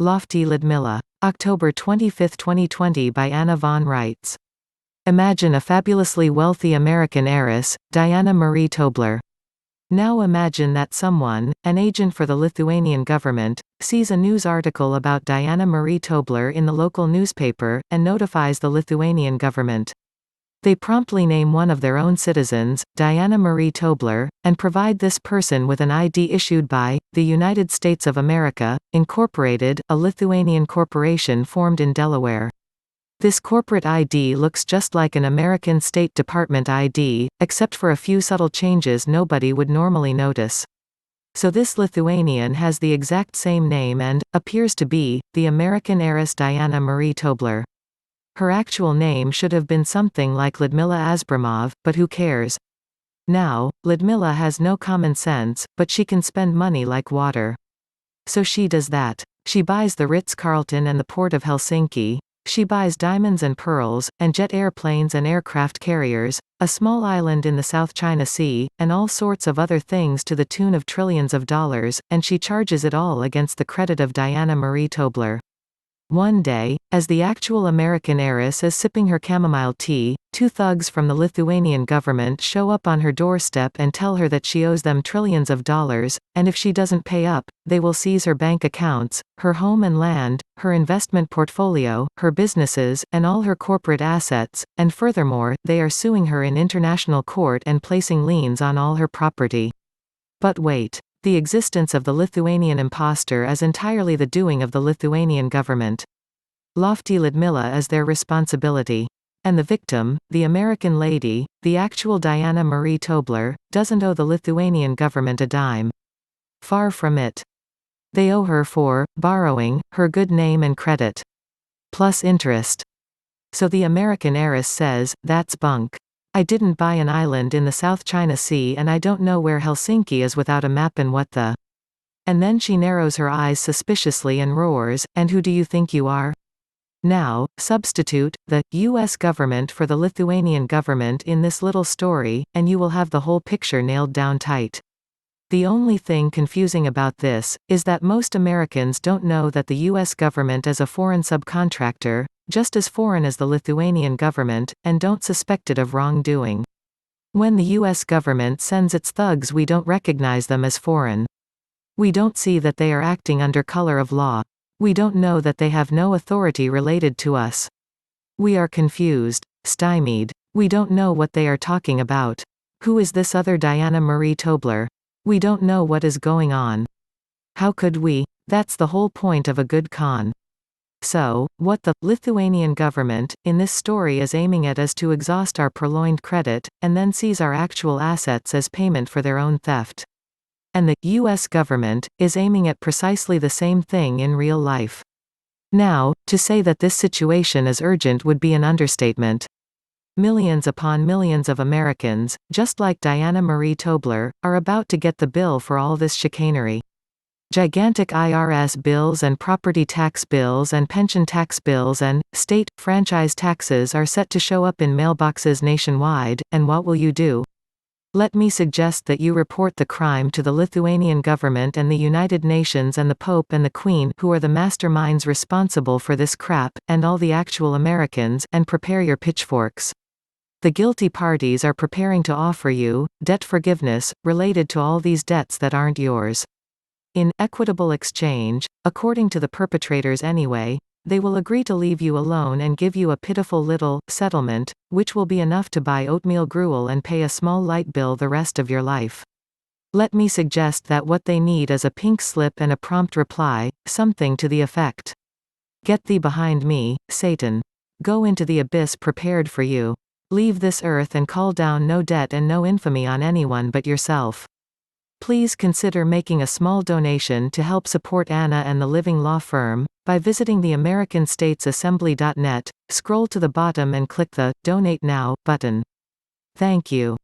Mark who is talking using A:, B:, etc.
A: Lofty Ludmilla. October 25, 2020 by Anna von Reitz. Imagine a fabulously wealthy American heiress, Diana Marie Tobler. Now imagine that someone, an agent for the Lithuanian government, sees a news article about Diana Marie Tobler in the local newspaper, and notifies the Lithuanian government. They promptly name one of their own citizens, Diana Marie Tobler, and provide this person with an ID issued by the United States of America, Incorporated, a Lithuanian corporation formed in Delaware. This corporate ID looks just like an American State Department ID, except for a few subtle changes nobody would normally notice. So this Lithuanian has the exact same name and appears to be the American heiress Diana Marie Tobler. Her actual name should have been something like Ludmilla Aszbremov, but who cares? Now, Ludmilla has no common sense, but she can spend money like water. So she does that. She buys the Ritz-Carlton and the port of Helsinki. She buys diamonds and pearls, and jet airplanes and aircraft carriers, a small island in the South China Sea, and all sorts of other things to the tune of trillions of dollars, and she charges it all against the credit of Diana Marie Tobler. One day, as the actual American heiress is sipping her chamomile tea, two thugs from the Lithuanian government show up on her doorstep and tell her that she owes them trillions of dollars, and if she doesn't pay up, they will seize her bank accounts, her home and land, her investment portfolio, her businesses, and all her corporate assets, and furthermore, they are suing her in international court and placing liens on all her property. But wait. The existence of the Lithuanian impostor is entirely the doing of the Lithuanian government. Lofty Ludmilla is their responsibility. And the victim, the American lady, the actual Diana Marie Tobler, doesn't owe the Lithuanian government a dime. Far from it. They owe her for borrowing her good name and credit. Plus interest. So the American heiress says, "That's bunk. I didn't buy an island in the South China Sea and I don't know where Helsinki is without a map and what the." And then she narrows her eyes suspiciously and roars, "And who do you think you are?" Now, substitute the U.S. government for the Lithuanian government in this little story, and you will have the whole picture nailed down tight. The only thing confusing about this is that most Americans don't know that the U.S. government is a foreign subcontractor, just as foreign as the Lithuanian government, and don't suspect it of wrongdoing. When the U.S. government sends its thugs, we don't recognize them as foreign. We don't see that they are acting under color of law. We don't know that they have no authority related to us. We are confused, stymied. We don't know what they are talking about. Who is this other Diana Marie Tobler? We don't know what is going on. How could we? That's the whole point of a good con. So, what the Lithuanian government, in this story is aiming at is to exhaust our purloined credit, and then seize our actual assets as payment for their own theft. And the U.S. government is aiming at precisely the same thing in real life. Now, to say that this situation is urgent would be an understatement. Millions upon millions of Americans, just like Diana Marie Tobler, are about to get the bill for all this chicanery. Gigantic IRS bills and property tax bills and pension tax bills and state, franchise taxes are set to show up in mailboxes nationwide, and what will you do? Let me suggest that you report the crime to the Lithuanian government and the United Nations and the Pope and the Queen, who are the masterminds responsible for this crap, and all the actual Americans, and prepare your pitchforks. The guilty parties are preparing to offer you debt forgiveness, related to all these debts that aren't yours. In equitable exchange, according to the perpetrators anyway, they will agree to leave you alone and give you a pitiful little settlement, which will be enough to buy oatmeal gruel and pay a small light bill the rest of your life. Let me suggest that what they need is a pink slip and a prompt reply, something to the effect, "Get thee behind me, Satan. Go into the abyss prepared for you. Leave this earth and call down no debt and no infamy on anyone but yourself." Please consider making a small donation to help support Anna and the Living Law Firm, by visiting the AmericanStatesAssembly.net, scroll to the bottom and click the Donate Now button. Thank you.